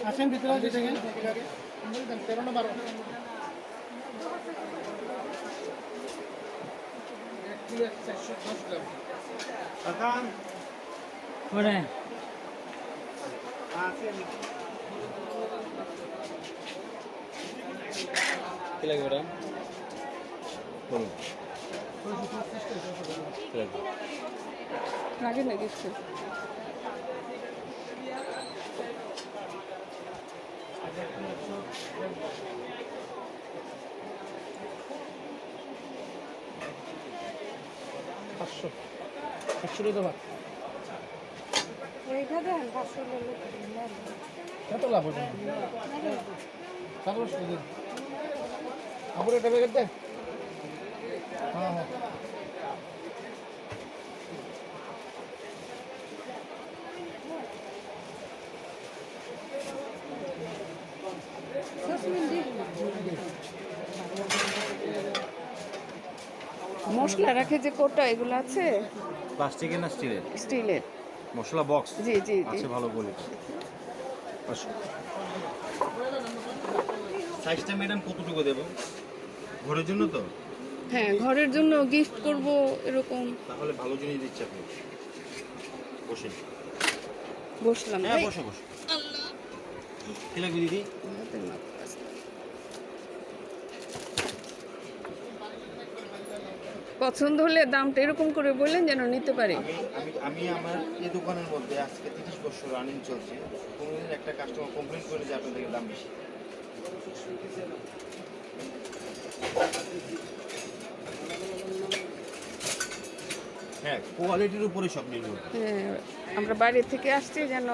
আসেন ভিতরে দেখেন 13 না 12 কি লাগবে ওটা বলুন লাগে না কিছু কত লাভ হবে আপুর এটা বেগের দে হ্যাঁ হ্যাঁ মশলা রাখে যে কোটা এগুলো আছে প্লাস্টিকের না স্টিলের স্টিলের মশলা বক্স জি জি জি আছে ভালো বলি সাইজটা ম্যাডাম কতটুকু দেব ঘরের জন্য তো হ্যাঁ ঘরের জন্য গিফট করব এরকম তাহলে ভালো জিনিস দিচ্ছি আপনি বসেন বসলাম হ্যাঁ ভাই বসো বসো কি লাগবে দিদি পছন্দ হলে দামটা এরকম করে বললেন যেন নিতে পারি আমি আমার এই দোকানের মধ্যে আজকে 30 বছর রানিং চলছে কোনোদিন একটা কাস্টমার কমপ্লেন করে যে আপনাদের দাম বেশি হ্যাঁ কোয়ালিটির উপরে সব নির্ভর হ্যাঁ আমরা বাইরে থেকে আসছি যেন